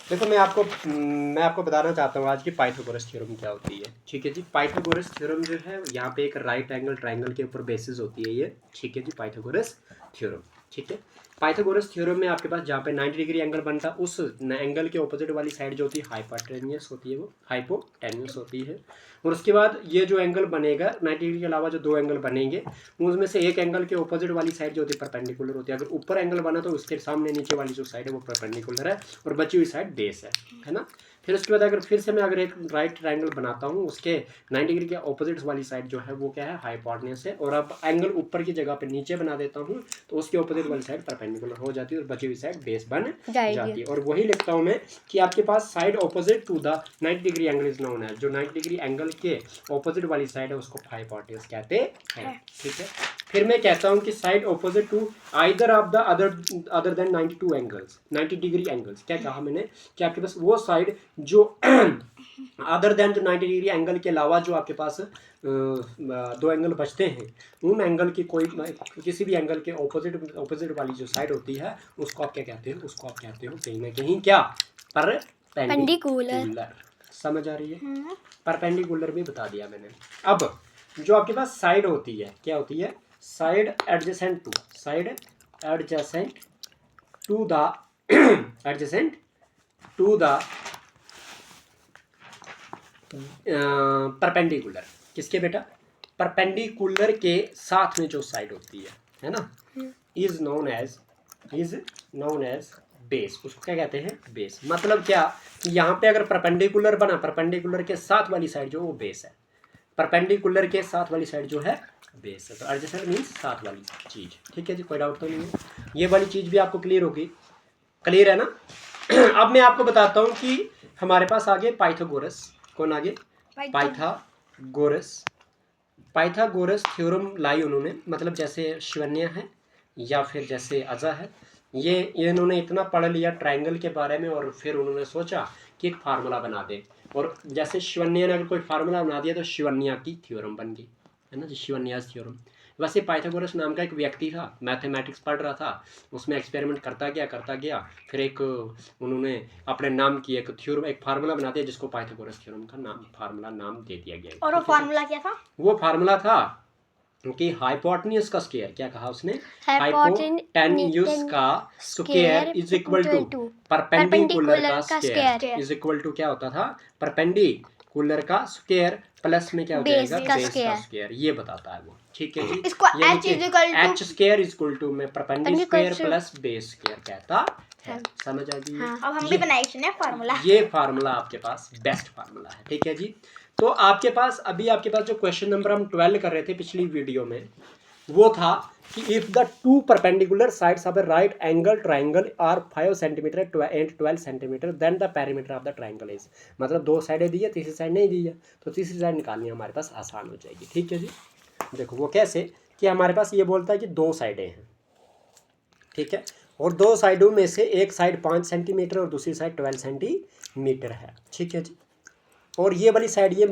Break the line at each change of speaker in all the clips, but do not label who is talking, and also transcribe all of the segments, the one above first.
देखो मैं आपको बताना चाहता हूँ आज की पाइथागोरस थ्योरम क्या होती है। ठीक है जी, पाइथागोरस थ्योरम जो है यहाँ पे एक राइट एंगल ट्राइंगल के ऊपर बेसिस होती है ये। ठीक है जी, पाइथागोरस थ्योरम। ठीक है, पाइथागोरस थ्योरम में आपके पास जहाँ पे 90 डिग्री एंगल बनता है उस एंगल के ऑपोजिट वाली साइड जो होती है हाइपोटेन्यूस होती है, वो हाइपोटेन्यूस होती है। और उसके बाद ये जो एंगल बनेगा 90 डिग्री के अलावा जो दो एंगल बनेंगे उसमें से एक एंगल के ऑपोजिट वाली साइड जो होती है परपेंडिकुलर होती है। अगर ऊपर एंगल बना तो उसके सामने नीचे वाली जो साइड है वो परपेंडिकुलर है और बची हुई साइड बेस है ना। फिर उसके बाद अगर फिर से मैं अगर एक राइट ट्रायंगल बनाता हूँ उसके 90 डिग्री के ऑपोजिट वाली साइड जो है वो क्या है, हाइपोटेन्यूस है। और अब एंगल ऊपर की जगह पे नीचे बना देता हूँ तो उसके ऑपोजिट वाली साइड परपेंडिकुलर हो जाती है और बची हुई साइड बेस बन जाती है। और वही लिखता हूँ मैं कि आपके पास side opposite to the 90 degree angle is known है। जो 90 डिग्री एंगल के ऑपोजिट वाली साइड है उसको हाइपोटेन्यूस कहते हैं। ठीक है, फिर मैं कहता हूँ कि side opposite to either of the other then 92 angles, 90 degree angles. क्या कहा मैंने कि आपके पास वो साइड जो अदर देन जो 90 डिग्री एंगल के अलावा जो आपके पास दो एंगल बचते हैं उन एंगल की कोई किसी भी एंगल के ऑपोजिट वाली जो साइड होती है उसको आप क्या कहते हो, उसको आप कहते हो कहीं ना कहीं क्या, परपेंडिकुलर। समझ आ रही है? परपेंडिकुलर भी बता दिया मैंने। अब जो आपके पास साइड होती है क्या होती है, side adjacent to the adjacent to the perpendicular. किसके बेटा, परपेंडिकुलर के साथ में जो साइड होती है ना, इज नोन एज बेस। उसको क्या कहते हैं, बेस। मतलब क्या, यहाँ पे अगर परपेंडिकुलर बना, परपेंडिकुलर के साथ वाली साइड जो वो बेस है, परपेंडिकुलर के साथ वाली साइड जो है बेस है। तो एडजेसेंट मीन्स साथ वाली चीज। ठीक है जी, कोई डाउट तो नहीं है? ये वाली चीज भी आपको क्लियर होगी, क्लियर है ना? अब मैं आपको बताता हूँ कि हमारे पास आगे पाइथागोरस, कौन आगे, पाइथागोरस थ्योरम लाई उन्होंने, मतलब जैसे शिवन्य है या फिर जैसे अजा है, ये इन्होंने इतना पढ़ लिया ट्रायंगल के बारे में और फिर उन्होंने सोचा कि एक फार्मूला बना दे। और जैसे शिवन्य ने अगर कोई फार्मूला बना दिया तो शिवन्या की थ्योरम बन गई, है ना जी, शिवन्यास थ्योरम। वैसे पाइथागोरस नाम का एक व्यक्ति था, मैथमेटिक्स पढ़ रहा था, उसमें एक्सपेरिमेंट करता गया, फिर एक उन्होंने अपने नाम की एक थ्योरम, एक फार्मूला बना दिया जिसको पाइथागोरस थ्योरम का नाम, फार्मूला नाम दे दिया गया।
और वो फार्मूला क्या था?
वो फार्मूला था कि हाइपोटेन्यूज का स्क्वायर, क्या कहा उसने, हाइपोटेन्यूज का square is equal to perpendicular का स्क्वायर इज इक्वल टू क्या होता था, परपेंडिकुलर का स्क्वायर प्लस में क्या हो जाएगा, बेस का स्क्वायर। ये बताता है वो। ठीक है जी,
इसको
H square is equal to में perpendicular square plus base square कहता है। समझ आ गई?
अब हम भी बनाए फार्मूला।
ये फार्मूला आपके पास बेस्ट फार्मूला है। ठीक है जी, तो आपके पास अभी आपके पास जो क्वेश्चन नंबर हम 12 कर रहे थे पिछली वीडियो में, वो था कि if the two perpendicular sides of a right angle triangle are 5 centimetre and 12 centimetre then the perimeter of the triangle is. मतलब दो साइडें दी है, तीसरी साइड नहीं दी है, तो तीसरी साइड निकालनी हमारे पास आसान हो जाएगी। ठीक है जी, देखो वो कैसे कि हमारे पास ये बोलता है कि दो साइडें हैं, ठीक है, और दो साइडों में से एक साइड 5 सेंटीमीटर और दूसरी साइड 12 सेंटीमीटर है। ठीक है जी, और ये वाली साइड ये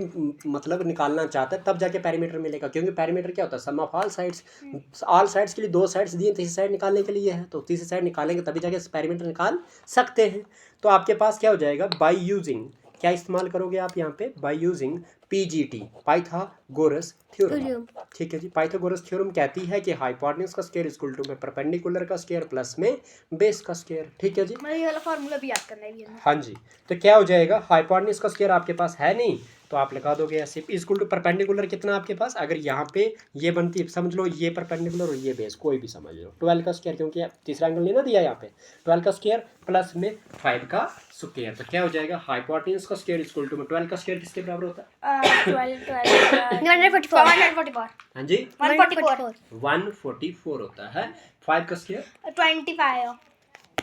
मतलब निकालना चाहता है, तब जाके पेरीमीटर मिलेगा, क्योंकि पेरीमीटर क्या होता है, sum of all sides. All sides के लिए दो साइड्स दिए, तीसरी साइड निकालने के लिए है, तो तीसरी साइड निकालेंगे तभी जाके पेरीमीटर निकाल सकते हैं। तो आपके पास क्या हो जाएगा, बाय यूजिंग, क्या इस्तेमाल करोगे आप यहाँ पे, by using PGT, Pythagoras theorem. ठीक है जी, पाइथागोरस थ्योरम कहती है कि हाइपोटेन्यूज का स्क्वायर इक्वल टू में परपेंडिकुलर का स्क्वायर प्लस में बेस का स्क्वायर। ठीक है जी,
ये वाला फार्मूला भी याद करना है।
हाँ जी, तो क्या हो जाएगा, हाइपोटेन्यूज का स्क्वायर आपके पास है नहीं तो आप लगा दोगे ऐसे, इक्वल टू परपेंडिकुलर कितना आपके पास, अगर यहाँ पे ये बनती है, समझ लो ये परपेंडिकुलर और ये बेस, कोई भी समझ लो, 12 का स्क्वायर, क्योंकि तीसरा एंगल नहीं ना दिया यहाँ पे, 12 का स्क्वायर प्लस में 5 का स्क्वायर, तो क्या हो जाएगा, हाइपोटेन्यूज का स्क्वायर इक्वल टू में 12 का स्क्वायर किसके बराबर होता है,
144।
हाँ जी, 144 होता है। 5 का स्क्वायर
25।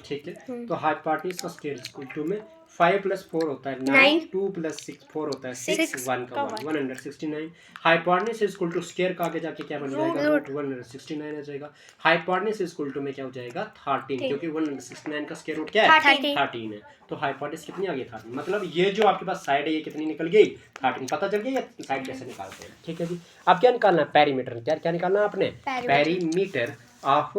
ठीक है, तो हाइपोटेन्यूज का स्क्वायर इक्वल टू में 5 + 4 होता है 9, 2 + 6 4 होता है 6, 1 का 1 169। हाइपोटेन्यूज इक्वल टू स्क्वायर का आगे जाके क्या बन जाएगा, 169 आ जाएगा। हाइपोटेन्यूज इक्वल टू में क्या हो जाएगा, 13, क्योंकि 169 का स्क्वायर रूट क्या है, 13 है, तो हाइपोटेन्यूज कितनी आ गई, 13। मतलब ये जो आपके पास साइड है ये कितनी निकल गई, 13। पता चल गया ये साइड कैसे निकालते हैं। ठीक है जी, अब क्या निकालना है, पेरीमीटर। क्या निकालना है आपने, perimeter of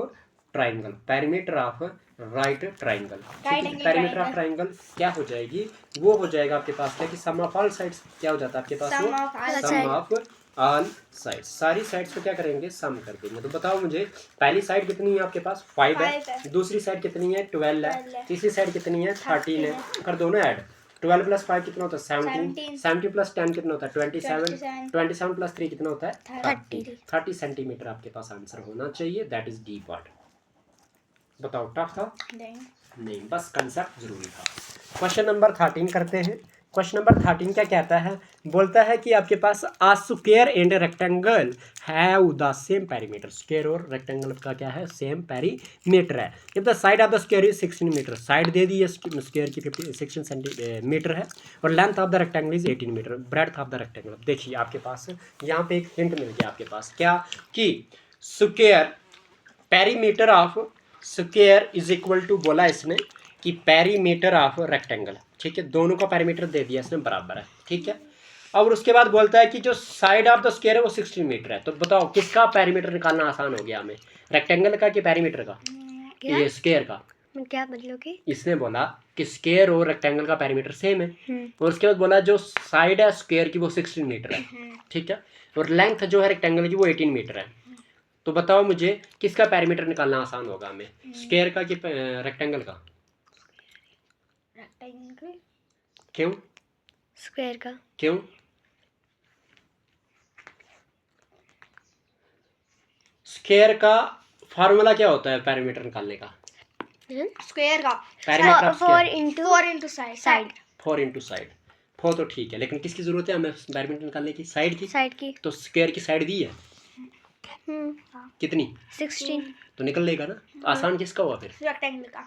triangle, perimeter of right triangle. Perimeter of triangle क्या हो जाएगी, वो हो जाएगा आपके पास क्या कि सम ऑफ ऑल साइड्स, क्या हो जाता है आपके पास, सम ऑफ ऑल साइड्स। सारी साइड्स को क्या करेंगे, सम कर देंगे। तो बताओ मुझे, पहली साइड कितनी है आपके पास, 5 है, दूसरी साइड कितनी है, 12 है, तीसरी साइड कितनी है, 13 है, कर दोनों ऐड। 12 प्लस 5 कितना होता है, 17, 17 प्लस 10 कितना होता है, 27, 27 प्लस 3 कितना होता है, 30 सेंटीमीटर आपके पास आंसर होना चाहिए। That is D part. बताओ टफ था? नहीं, बस कंसेप्ट जरूरी था। क्वेश्चन नंबर 13 करते हैं। क्वेश्चन नंबर 13 क्या कहता है, बोलता है कि आपके पास a square and rectangle have the same perimeter. Square और रेक्टेंगल का क्या है, सेम पेरीमीटर है। If the side of the square is 16 metre, side दे दी है स्क्वायर की 16 सेंटीमीटर है, और length of the rectangle is 18 metre, breadth of the rectangle. देखिए आपके पास यहाँ पे एक हिंट मिल गया आपके पास, क्या कि square perimeter of square is equal to, बोला इसने कि पेरीमीटर ऑफ रेक्टेंगल, ठीक है, दोनों का पेरीमीटर दे दिया इसने, बराबर है, ठीक है। और उसके बाद बोलता है कि जो साइड ऑफ द स्क्वायर है वो 16 मीटर है। तो बताओ किसका पेरीमीटर निकालना आसान हो गया हमें, रेक्टेंगल का कि पेरीमीटर का, ये स्क्वायर का।
क्या मतलब कि
इसने बोला कि स्क्वायर और रेक्टेंगल का पेरीमीटर सेम है, और उसके बाद बोला जो साइड है स्क्वायर की वो 16 मीटर है, ठीक है, और लेंथ जो है रेक्टेंगल की वो 18 मीटर है। तो बताओ मुझे किसका पेरीमीटर निकालना आसान होगा हमें, स्क्वायर का कि रेक्टेंगल का?
रेक्टेंगल।
क्यों?
स्क्वायर का।
क्यों? स्क्वायर का फार्मूला क्या होता है पेरीमीटर निकालने का?
स्क्वायर का
perimeter
4 into side.
4 into side. 4 तो ठीक है, लेकिन किसकी जरूरत है हमें पेरीमीटर निकालने की? साइड की। तो स्क्वायर की साइड दी है कितनी,
16,
तो निकल लेगा ना। तो आसान किसका हुआ फिर?
रेक्टेंगल का,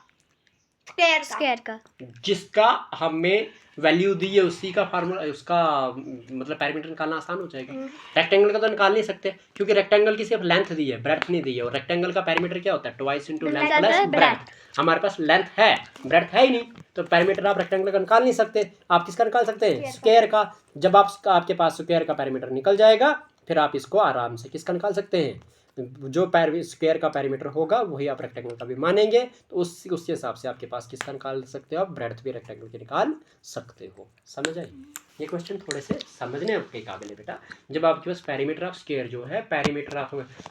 स्क्वायर का।
जिसका हमें वैल्यू दी है उसी का फार्मूला, उसका मतलब पेरीमीटर निकालना आसान हो जाएगा। रेक्टेंगल का तो निकाल नहीं सकते, क्योंकि रेक्टेंगल की सिर्फ लेंथ दी है, ब्रेड्थ नहीं दी है, और रेक्टेंगल का पेरीमीटर क्या होता है, twice into length plus breadth. हमारे पास लेंथ है, ब्रेड्थ है ही नहीं, तो पेरीमीटर आप रेक्टेंगल का निकाल नहीं सकते। आप किसका निकाल सकते हैं, स्क्वायर का। जब आपके पास स्क्वायर का पेरीमीटर निकल जाएगा, फिर आप इसको आराम से किसका निकाल सकते हैं, जो स्क्वायर का पेरीमीटर होगा वही आप रेक्टेंगल का भी मानेंगे। तो उस हिसाब से आपके पास किसका निकाल सकते हो, आप ब्रेड्थ भी रेक्टेंगल के निकाल सकते हो। समझ आई? ये क्वेश्चन थोड़े से समझने के काबिल है बेटा। जब आपके पास पेरीमीटर ऑफ स्क्वायर जो है पेरीमीटर ऑफ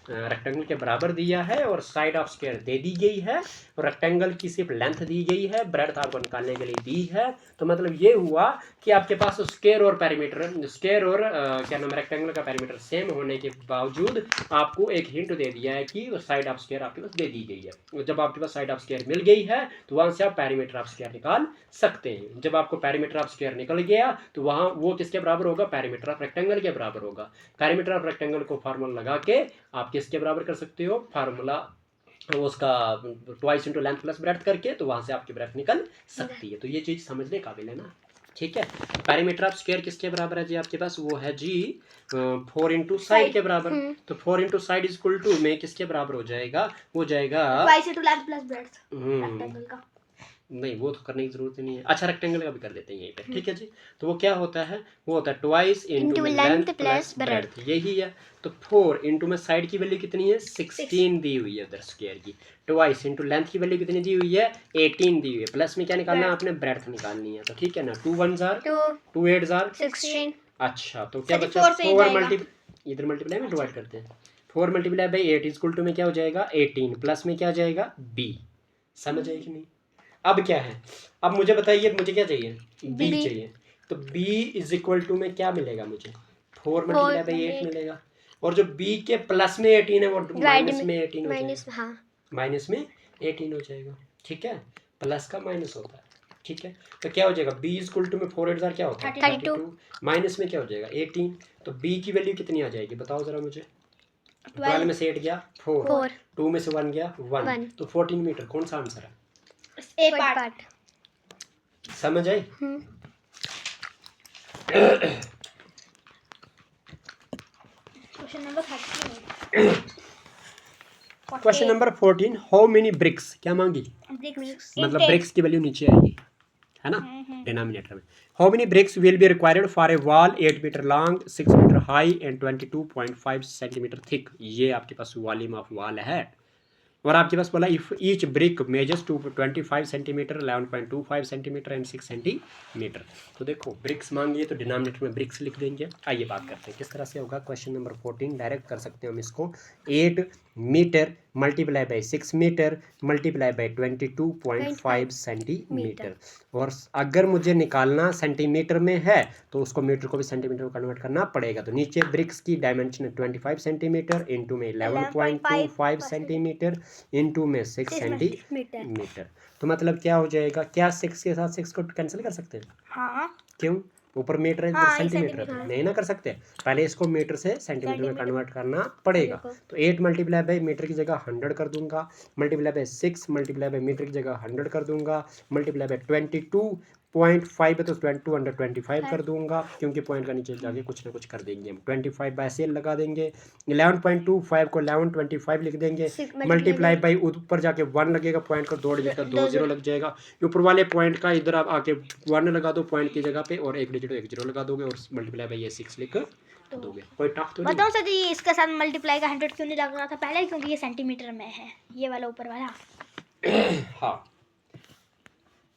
रेक्टेंगल के बराबर दिया है, और साइड ऑफ स्क्वायर दे दी गई है, और रेक्टेंगल की सिर्फ लेंथ दी गई है, ब्रेड्थ आपको निकालने के लिए दी है, तो मतलब ये हुआ कि आपके पास स्क्वायर और पेरीमीटर, स्क्वायर और क्या नाम है, रेक्टेंगल का पेरीमीटर सेम होने के बावजूद आपको एक हिंट दे दिया है कि साइड ऑफ स्क्वायर आपके पास दे दी गई है। जब आपके पास साइड ऑफ स्क्वायर मिल गई है, तो वहां से आप पेरीमीटर ऑफ स्क्वायर निकाल सकते हैं। जब आपको पेरीमीटर ऑफ स्क्वायर निकल गया, तो वहां वो किसके बराबर होगा, पेरीमीटर ऑफ रेक्टेंगल के बराबर होगा। पेरीमीटर ऑफ रेक्टेंगल को फार्मूला लगा के आप किसके बराबर कर सकते हो, फार्मूला उसका twice into length plus breadth करके, तो वहां से आपकी ब्रेड्थ निकल सकती है। तो ये चीज समझने काबिल है ना, ठीक है। पेरीमीटर ऑफ स्क्वायर किसके बराबर है जी आपके पास, वो है जी 4 इंटू साइड के बराबर। तो 4 into side is equal to में किसके बराबर हो जाएगा, वो जाएगा
twice into length plus breadth rectangle का।
नहीं, वो तो करने की जरूरत ही नहीं है। अच्छा, रेक्टेंगल का भी कर लेते हैं यहीं पे, ठीक है जी। तो वो क्या होता है, वो होता है twice into length plus breadth, यही है। तो 4 इंटू में साइड की वैल्यू कितनी है, 16 दी हुई है उधर स्क्वायर की, ट्वाइस इंटू लेंथ की वैल्यू कितनी दी हुई है, 18 दी हुई है, प्लस में क्या निकालना है आपने, ब्रेड्थ निकालनी है। तो ठीक है ना, 2 1 जार 2 8 जार
16।
अच्छा, तो क्या बचा, 4 मल्टीप्लाई, इधर मल्टीप्लाई में डिवाइड करते हैं, 4 multiply by 8 is equal to में क्या हो जाएगा, 18, प्लस में क्या आ जाएगा, बी। समझ आई कि नहीं? अब क्या है, अब मुझे बताइए मुझे क्या चाहिए, b चाहिए। तो b इज इक्वल टू में क्या मिलेगा मुझे, 4 मल्टीप्लाई बाई 8 मिलेगा, और जो b के प्लस में 18 है वो माइनस में 18 हो जाएगा, माइनस में 18 हो जाएगा, ठीक है, प्लस का माइनस होता है, ठीक है। तो क्या हो जाएगा, b इज इक्वल टू में 4 8 जार क्या होता है 32, माइनस में क्या हो जाएगा 18। तो b की वैल्यू कितनी आ जाएगी बताओ जरा मुझे, 12 में से 8 गया 4, 2 में से 1 गया 1, तो 14 मीटर कौन सा आंसर है,
ए पार्ट।
समझ आई? Question number 14, how many bricks, क्या मांगी, मतलब ब्रिक्स की वैल्यू नीचे आएगी, है ना, डिनोमिनेटर में। How many bricks will be required for a wall 8 metre long, 6 metre high and 22.5 centimetre thick. ये आपके पास वॉल्यूम ऑफ वॉल है, और आपके पास बोला if each brick measures 25 centimetre 11.25 centimetre and 6 centimetre. तो देखो ब्रिक्स मांगिए तो डिनोमिनेटर में ब्रिक्स लिख देंगे। आइए बात करते हैं किस तरह से होगा। क्वेश्चन नंबर 14 डायरेक्ट कर सकते हैं हम इसको। 8 metre multiply by 6 metre multiply by 22.5 centimetre. और अगर मुझे निकालना सेंटीमीटर में है तो उसको मीटर को भी सेंटीमीटर में कन्वर्ट करना पड़ेगा। तो नीचे ब्रिक्स की डायमेंशन है 25 सेंटीमीटर, इंटू में 11.25 सेंटीमीटर, इंटू में 6 सेंटीमीटर। तो मतलब क्या हो जाएगा, क्या 6 के साथ 6 को कैंसिल कर सकते हैं?
हाँ।
क्यों? ऊपर मीटर है,
हाँ,
सेंटीमीटर है, नहीं ना कर सकते। पहले इसको मीटर से सेंटीमीटर में कन्वर्ट करना पड़ेगा। तो 8 मल्टीप्लाई बाई मीटर की जगह 100 कर दूंगा, multiply by 6 multiply by metre की जगह 100 कर दूंगा, मल्टीप्लाई बाई 22.5 है तो 225 कर दूंगा, क्योंकि पॉइंट का नीचे जाके कुछ ना कुछ कर देंगे हम। 25 बाय सेल लगा देंगे, 11.25 को 1125 लिख देंगे, मल्टीप्लाई बाई ऊपर जाके 1 लगेगा, पॉइंट का 2 डिजिट का 2 0 लग जाएगा। ऊपर वाले पॉइंट का इधर आप आके 1 लगा दो पॉइंट की जगह पे, और 1 डिजिट 1 0 लगा दोगे, और मल्टीप्लाई बाई ये 6 लिख दोगे। कोई टफ तो नहीं?
बताओ सर जी, इसके साथ मल्टीप्लाई का 100 क्यों नहीं लग रहा था पहले? क्योंकि ये सेंटीमीटर में है, ये वाला ऊपर वाला।
हाँ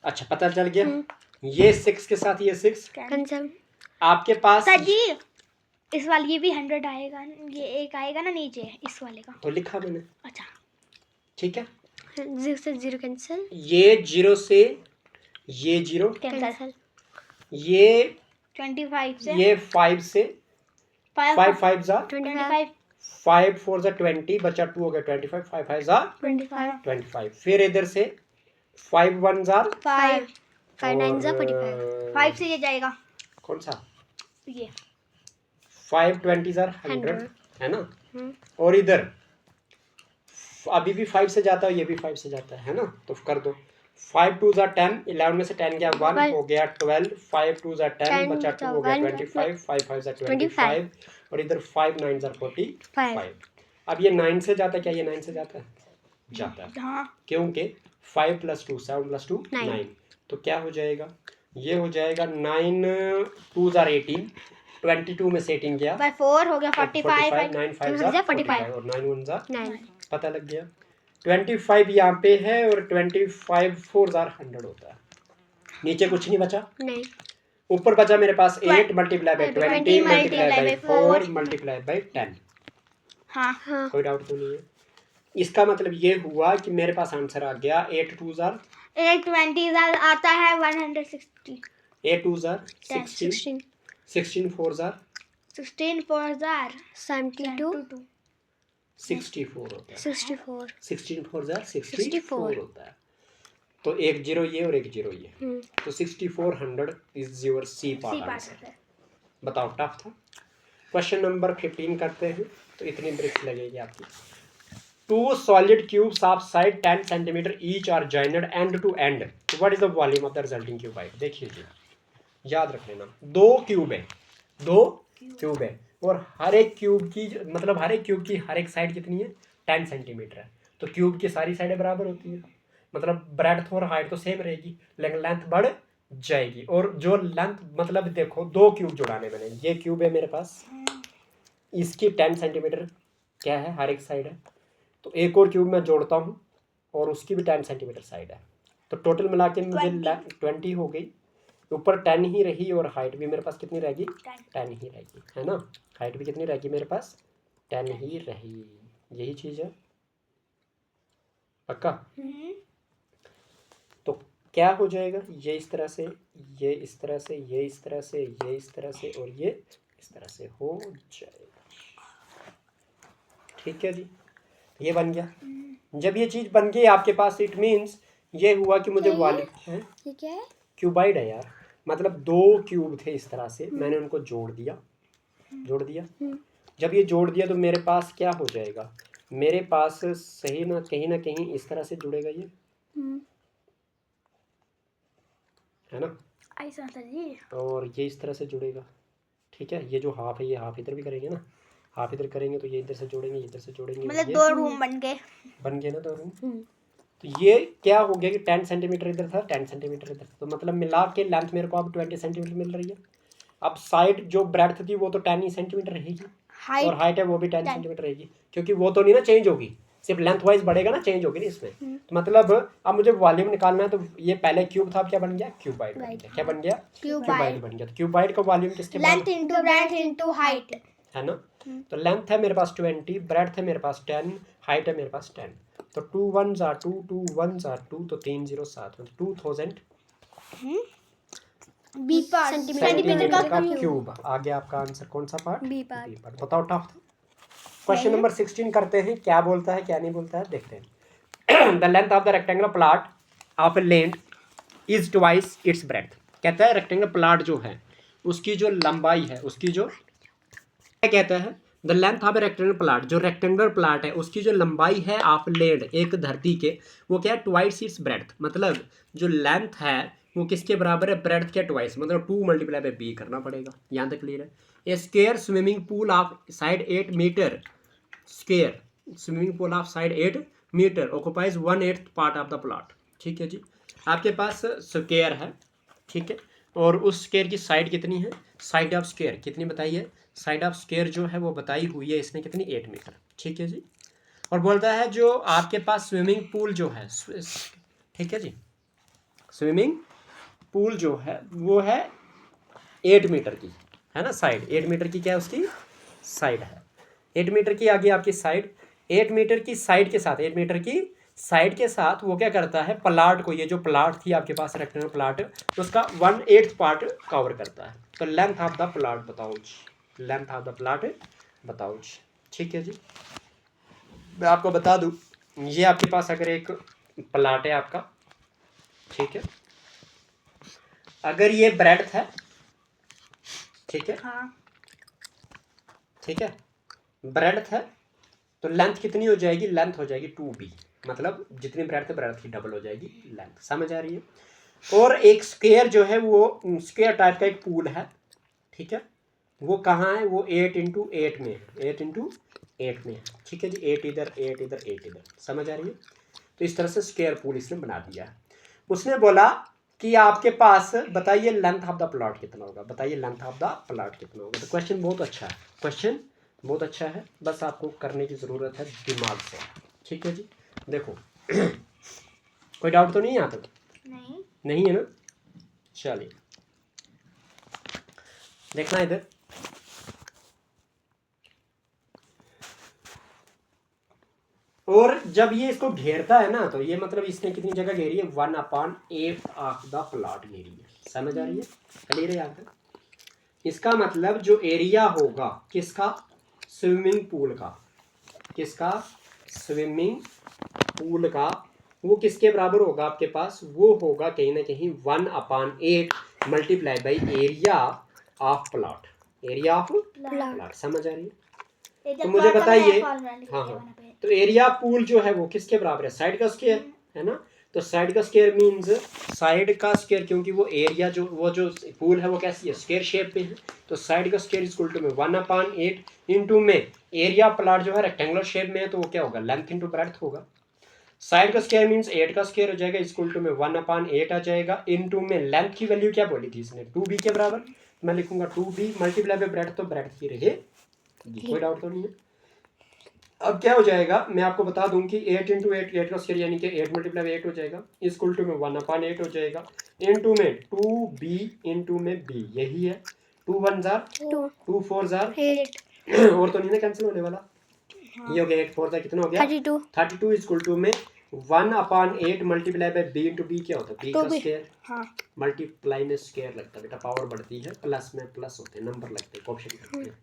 अच्छा, पता चल गया। ये 6 के साथ ये 6
कैंसिल।
आपके पास
सर जी इस वाले ये भी 100 आएगा, ये एक आएगा ना नीचे इस वाले का,
तो लिखा मैंने।
अच्छा
ठीक है,
0 से 0 कैंसिल,
ये 0 से ये 0
कैंसिल,
ये
25 से
ये 5 से 5 5 जा
25
5 4 जा 20 बचा 2 हो गया 25, 5 5 जा 25। फिर इधर से 5 1 जा
5
5 9 जा
5 से ये जाएगा,
कौन सा?
ये
5 20 जा 100 है ना। और इधर अभी भी 5 से जाता है, ये भी 5 से जाता है ना। तो कर दो 5 2 जा 10, 11 में से 10 गया 1 हो गया 12, 5 2 जा 10 बचा 2 हो गया 25, 5 5 जा 25, और इधर 5 9 जा 45। अब ये 9 से जाता है, क्या ये 9 से जाता है? जाता है,
हाँ।
क्योंकि 5 + 2 7 + 2 9। तो क्या हो जाएगा, ये हो जाएगा 9 2 जा 18, 22 में से 18 गया
4 हो गया 45,
9 5 जा 45, और 9 1 जा 9। पता लग गया। 25 यहाँ पे है, और 25 4 जा 100 होता है। नीचे कुछ नहीं बचा, नहीं। ऊपर बचा मेरे पास 8 multiply by 20 multiply by 4 multiply by 10। हाँ, कोई डाउट तो नहीं है। इसका मतलब ये हुआ कि मेरे पास आंसर आ गया 8 2 जा
820 आता है 160,
8 2 जा 16, 16 4 जा
16 4 जार
72, 64 होता है। 16 4 जा 64 होता है। तो 1 0 ये और 1 0 ये, तो 6400 is your C part answer. बताओ, टफ था। क्वेश्चन नंबर 15 करते हैं। तो इतनी ब्रिक्स लगेगी आपकी। 2 solid cubes of side 10 cm each are joined end to end. What is the volume of the resulting cuboid? देखिए जी, याद रख लेना, 2 क्यूब है, 2 क्यूब है, और हर एक क्यूब की मतलब हर एक क्यूब की हर एक साइड कितनी है? 10 सेंटीमीटर है। तो क्यूब की सारी साइडें बराबर होती है, मतलब ब्रेड्थ और हाइट तो सेम रहेगी, लेकिन लेंथ बढ़ जाएगी। और जो लेंथ मतलब देखो 2 क्यूब जुड़ाने मैंने, ये क्यूब है मेरे पास, इसकी 10 सेंटीमीटर क्या है हर एक साइड है। तो एक और क्यूब मैं जोड़ता हूँ और उसकी भी 10 सेंटीमीटर साइड है। तो टोटल मिला के मुझे 20 हो गई। ऊपर 10 ही रही, और हाइट भी मेरे पास कितनी रहेगी? 10 ही रहेगी, है ना। हाइट भी कितनी रहेगी मेरे पास? 10 ही रही। यही चीज़ है, पक्का। तो क्या हो जाएगा, ये इस तरह से, ये इस तरह से, ये इस तरह से, ये इस तरह से, और ये इस तरह से हो जाएगा। ठीक है जी, ये बन गया। जब ये चीज बन गई आपके पास, इट मीन्स ये हुआ कि मुझे वॉल्यूम है, ठीक है, क्यूबाइड है यार। मतलब 2 क्यूब थे इस तरह से, मैंने उनको जोड़ दिया। जब ये जोड़ दिया तो मेरे पास क्या हो जाएगा, मेरे पास सही ना कहीं इस तरह से जुड़ेगा ये, है ना, ऐसा जी। और ये इस तरह से जुड़ेगा, ठीक है। ये जो हाफ है, ये हाफ इधर भी करेंगे ना, हाफ इधर करेंगे, तो ये इधर से जोड़ेंगे, इधर से जोड़ेंगे, मतलब 2 रूम बन गए ना 2 रूम। तो ये क्या हो गया कि 10 सेंटीमीटर इधर था, 10 सेंटीमीटर इधर था, तो मतलब मिला के लेंथ मेरे को अब 20 सेंटीमीटर मिल रही है। अब साइड जो ब्रेड्थ थी वो तो 10 ही सेंटीमीटर रहेगी, और हाइट है वो भी 10 सेंटीमीटर रहेगी, क्योंकि वो तो नहीं ना चेंज होगी, सिर्फ लेंथ वाइज बढ़ेगा ना, चेंज होगी ना इसमें। तो मतलब अब मुझे वॉल्यूम निकालना है, तो ये पहले क्यूब था, अब क्या बन गया, क्यूबाइड बन गया। क्या बन गया, क्यूबाइड बन गया। तो क्यूबाइड का वॉल्यूम किसके
length into breadth into height
है ना। तो लेंथ है मेरे पास 20, ब्रेड्थ है मेरे पास 10, हाइट है मेरे पास 10। तो 2 1s are 2, 2 1s are 2, तो 3 0 7 में 2000
बी पार्ट
सेंटीमीटर का क्यूब। आगे आपका आंसर कौन सा पार्ट,
बी पार्ट।
बताओ टफ था। क्वेश्चन नंबर 16 करते हैं, क्या बोलता है क्या नहीं बोलता है देखते हैं। The length of the rectangular plot of a land is twice its breadth. कहता है रेक्टेंगुलर प्लॉट जो है उसकी जो लंबाई है, उसकी जो क्या कहता है, the length of A rectangular plot, जो रेक्टेंगुलर प्लॉट है उसकी जो लंबाई है ऑफ लैंड, एक धरती के, वो क्या है, ट्वाइस इट्स ब्रेड्थ। मतलब जो लेंथ है वो किसके बराबर है, ब्रेड्थ के ट्वाइस, मतलब 2 मल्टीप्लाई बाय बी करना पड़ेगा। यहाँ तक क्लियर है। A square swimming pool of side 8 metre, square swimming pool of side 8 metre occupies 1/8 part of the plot. ठीक है जी, आपके पास स्क्वायर है, ठीक है, और उस स्क्वायर की साइड कितनी है, साइड ऑफ स्क्वायर कितनी बताई है, साइड ऑफ स्क्वायर जो है वो बताई हुई है इसने कितनी, 8 मीटर। ठीक है जी, और बोलता है जो आपके पास स्विमिंग पूल जो है, ठीक है जी, स्विमिंग पूल जो है वो है 8 मीटर की, है ना, साइड 8 मीटर की, क्या है उसकी साइड है 8 मीटर की। आगे आपकी साइड 8 मीटर की साइड के साथ, 8 मीटर की साइड के साथ वो क्या करता है, प्लाट को, ये जो प्लाट थी आपके पास रेक्टेंगुलर प्लाट, तो उसका 1/8 पार्ट कवर करता है। तो लेंथ ऑफ द प्लाट बताओ जी, लेंथ ऑफ द प्लाट बताओ जी। ठीक है जी, मैं आपको बता दूं, ये आपके पास अगर एक प्लाट है आपका, ठीक है, अगर ये ब्रेड्थ है, ठीक है,
हाँ,
ठीक है, ब्रेड्थ है, तो लेंथ कितनी हो जाएगी, लेंथ हो जाएगी 2b, मतलब जितनी ब्रेड्थ है ब्रेड्थ की डबल हो जाएगी लेंथ। समझ आ रही है। और एक स्क्वायर जो है वो स्क्वायर टाइप का एक पूल है, ठीक है, वो कहाँ है, वो 8 × 8 में है, 8 × 8 में है। ठीक है जी, 8 इधर 8 इधर 8 इधर, समझ आ रही है। तो इस तरह से स्क्वायर पूल इसने बना दिया है। उसने बोला कि आपके पास बताइए लेंथ ऑफ द प्लॉट कितना होगा, बताइए लेंथ ऑफ द प्लॉट कितना होगा। तो क्वेश्चन बहुत अच्छा है, क्वेश्चन बहुत अच्छा है, बस आपको करने की ज़रूरत है दिमाग से। ठीक है जी, देखो कोई डाउट तो नहीं है यहाँ तक, नहीं है ना, चलिए देखना इधर। और जब ये इसको घेरता है ना, तो ये मतलब इसने कितनी जगह घेरी है, 1/8 ऑफ द प्लॉट घेरी है। समझ आ रही है, क्लियर है यहाँ तक। इसका मतलब जो एरिया होगा किसका, स्विमिंग पूल का, किसका, स्विमिंग पूल का, वो किसके बराबर होगा आपके पास, वो होगा कहीं ना कहीं 1/8 multiply by area of plot, area of plot. समझ आ रही है। तो मुझे बताइए, हाँ, तो एरिया पूल जो है वो किसके बराबर है, साइड का स्क्वायर, है ना। तो साइड का स्क्वायर मींस साइड का स्क्वायर, क्योंकि वो एरिया जो वो जो पूल है वो कैसी है, स्क्वायर शेप में है। तो साइड का स्क्वायर इक्वल टू में 1/8 इंटू में एरिया प्लॉट जो है रेक्टेंगुलर शेप में है, तो वो क्या होगा, लेंथ इंटू ब्रेड्थ होगा। साइड का स्क्वायर मींस 8 का स्क्वायर हो जाएगा, इक्वल टू में 1/8 आ जाएगा, इनटू में लेंथ की वैल्यू क्या बोली थी इसने, 2b के बराबर। मैं लिखूंगा 2b मल्टीप्लाई बाय ब्रेड्थ, तो ब्रेड्थ की रहे, कोई डाउट तो नहीं है। अब क्या हो जाएगा, मैं आपको बता दूं कि 8 × 8, 8 का स्क्वायर यानी कि 8 मल्टीप्लाई 8 हो जाएगा, इक्वल टू में 1/8 हो जाएगा, इनटू में 2b इनटू में b, यही है। 2 1s are 2, 2 4s are 8 और तो नहीं ना कैंसिल होने वाला, ये हो गया 8 4 कितना हो गया 32 इक्वल टू में 1/8 multiply by b into b, क्या होता है, b का स्क्वायर, हाँ, मल्टीप्लाई में स्क्वायर लगता है बेटा, पावर बढ़ती है, प्लस में प्लस होते हैं, नंबर लगते हैं, ऑप्शन करते हैं।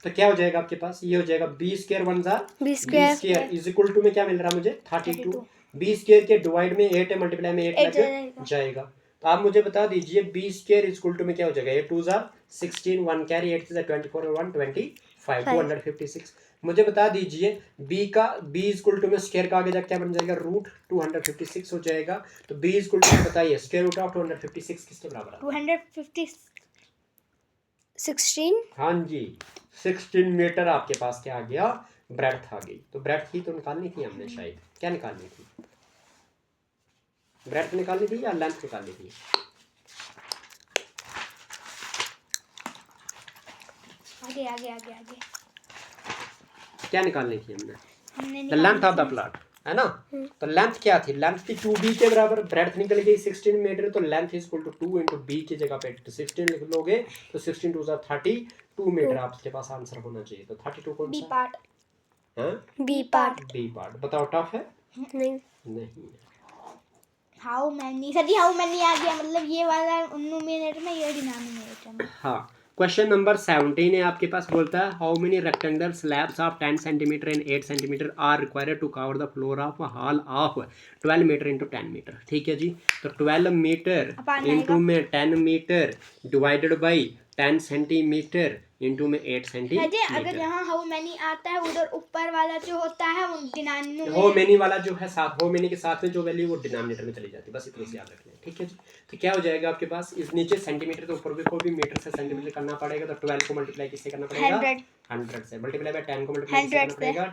तो क्या हो जाएगा आपके पास, ये हो जाएगा b स्क्वायर 1 जार b square is equal to में क्या मिल रहा है मुझे 32, b स्क्वायर के डिवाइड में 8 है, मल्टीप्लाई में 8 लग जाएगा। तो आप मुझे बता दीजिए b square is equal to में क्या हो जाएगा, 8 2 जार 16, 1 कैरी 8 से 24 और 1 25, 256। मुझे बता दीजिए b का b इज इक्वल टू में स्क्वायर का आगे जाके क्या बन जाएगा, रूट 256 हो जाएगा। तो b इज इक्वल टू बताइए स्क्वायर रूट ऑफ 256 किसके बराबर है,
216,
हाँ जी 16 मीटर आपके पास क्या आ गया, ब्रेड्थ आ गई। तो ब्रेड्थ ही तो निकालनी थी हमने, शायद क्या निकालनी थी, ब्रेड्थ निकालनी थी या लेंथ निकालनी थी,
आगे आगे आगे आगे
क्या निकालनी थी हमने,
हमने
the length of the plot, है ना। तो लेंथ क्या थी, लेंथ थी 2b के बराबर, ब्रेड्थ निकल गई 16 मीटर, तो length is equal to 2 into B की जगह पे 16 लिख लोगे तो 16 टू 32 मीटर आपके पास आंसर होना चाहिए। तो 32 कौन
बी
सा
पार्ट,
है,
बी पार्ट।
B part. बताओ टफ है,
नहीं,
नहीं।
How many sir ji, how many आ गया, मतलब ये वाला न्यूमरेटर में, ये डिनोमिनेटर में।
हाँ, क्वेश्चन नंबर 17 है आपके पास, बोलता है how many rectangular slabs of 10 centimetre and 8 centimetre are required to cover the floor of hall of 12 metre into 10 metre. ठीक है जी, तो 12 मीटर इंटू में 10 metre divided by 10 centimetre into में 8
अजय,
सेंटीमीटर।
अगर यहाँ हाउ मैनी आता है, उधर ऊपर वाला जो होता है वो डिनोमिनेटर,
हो मेनी वाला जो है साथ, हो मेनी के साथ में जो वैल्यू वो डिनोमिनेटर में चली जाती है, बस इतना से याद रख लें। ठीक है जी, तो क्या हो जाएगा आपके पास, इस नीचे सेंटीमीटर के ऊपर भी को भी मीटर से सेंटीमीटर करना पड़ेगा, तो 12 को मल्टीप्लाई किससे करना पड़ेगा, 100 से, मल्टीप्लाई बाय 10 को मल्टीप्लाई किससे करना पड़ेगा,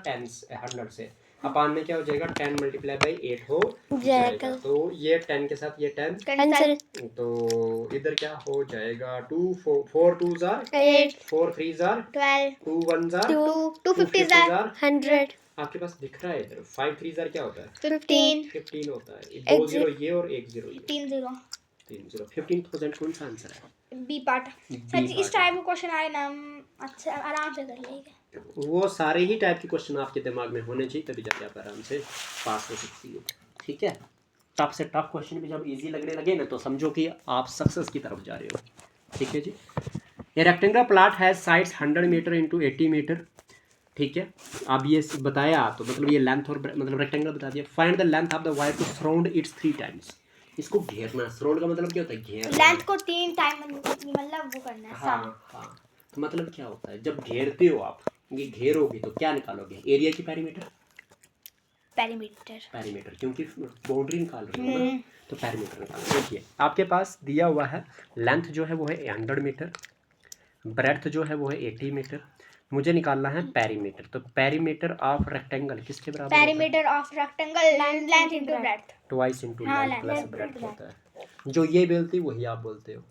100 से, अपान में क्या हो जाएगा 10 मल्टीप्लाई बाई 8 हो जाएगा, तो ये 10 के साथ ये 10
कैंसिल,
तो इधर क्या हो जाएगा 2 4 2 जार
8
4 3 जार
12
2 1 जार
250 जार 100
आपके पास दिख रहा है इधर 5 3 जार क्या होता है
15
होता है, 2 0 ये और 1 0 ये
3 0
3 0 15% कौन सा आंसर है,
बी पार्ट। सर जी, इस टाइप का क्वेश्चन आए ना हम अच्छा आराम से कर लेंगे।
वो सारे ही टाइप के क्वेश्चन आपके दिमाग में होने चाहिए, तभी जाके आप आराम से पास हो सकती हो। ठीक है, टफ से टफ क्वेश्चन भी जब इजी लगने लगे ना, तो समझो कि आप सक्सेस की तरफ जा रहे हो। ठीक है जी, ये रेक्टेंगुलर प्लॉट है साइड्स 100 मीटर इंटू 80 मीटर। ठीक है, अब ये बताया तो मतलब ये लेंथ और मतलब रेक्टेंगल बता दिया। Find the length of the wire to surround its 3 times. इसको घेरना, सराउंड का मतलब क्या होता है, घेरना,
लेंथ को 3 टाइम मतलब वो करना है।
हाँ, तो मतलब क्या होता है, जब घेरते हो आप, ये घेरोगे तो क्या निकालोगे, एरिया की पेरीमीटर, क्योंकि बाउंड्री निकाल रहे हो ना, तो पेरीमीटर निकालो। देखिए आपके पास दिया हुआ है लेंथ जो है वो है 100 मीटर, ब्रेड्थ जो है वो है 80 मीटर, मुझे निकालना है पेरीमीटर। तो पेरीमीटर ऑफ रेक्टेंगल किसके बराबर,
perimeter of rectangle length into breadth,
twice into
हाँ,
length plus
length
breadth
into
होता है। जो ये बोलती वही आप बोलते हो।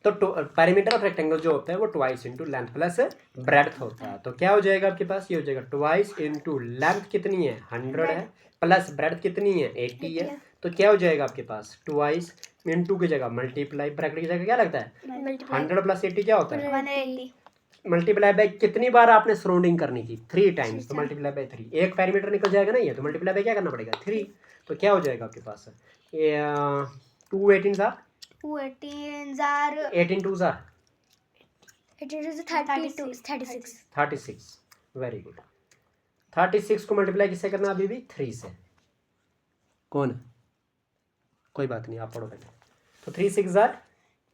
तो पेरीमीटर ऑफ रेक्टेंगल जो होता है वो twice into length plus breadth होता है। तो क्या हो जाएगा आपके पास, ये हो जाएगा ट्वाइस इनटू लेंथ कितनी है 100 है, प्लस ब्रेड्थ कितनी है 80 है, तो क्या हो जाएगा आपके पास ट्वाइस इनटू की जगह मल्टीप्लाई, ब्रैकेट की जगह क्या लगता है 100 प्लस 80 क्या होता है
180,
मल्टीप्लाई बाय कितनी बार आपने सराउंडिंग करनी थी 3 टाइम्स, तो मल्टीप्लाई बाय 3, एक पेरीमीटर निकल जाएगा ना ये, तो मल्टीप्लाई बाय क्या करना पड़ेगा 3, तो क्या हो जाएगा आपके पास 2 18 jar
218 jar
18 2 jar
36,
very good. 36 को मल्टीप्लाई किससे करना अभी भी 3 से, कौन, कोई बात नहीं आप पढ़ो पहले, तो 3 6 जार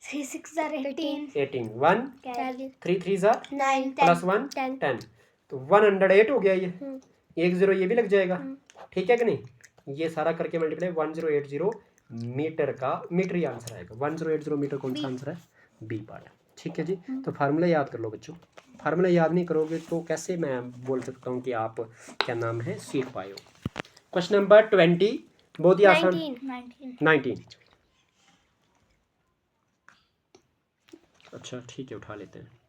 18 1 3 3 जार
9
प्लस 1 10, तो 108 हो गया ये, 1 0 ये भी लग जाएगा। ठीक है कि नहीं, ये सारा करके मल्टीप्लाई 1080 मीटर का, मीटर ही आंसर आएगा 1080 मीटर, कौन सा आंसर है बी पार्ट। ठीक है जी, तो फार्मूला याद कर लो बच्चों, फार्मूला याद नहीं करोगे तो कैसे मैं बोल सकता हूँ कि आप क्या नाम है सीख पाए हो। क्वेश्चन नंबर 20 बहुत ही आसान, 19 अच्छा ठीक है उठा लेते हैं।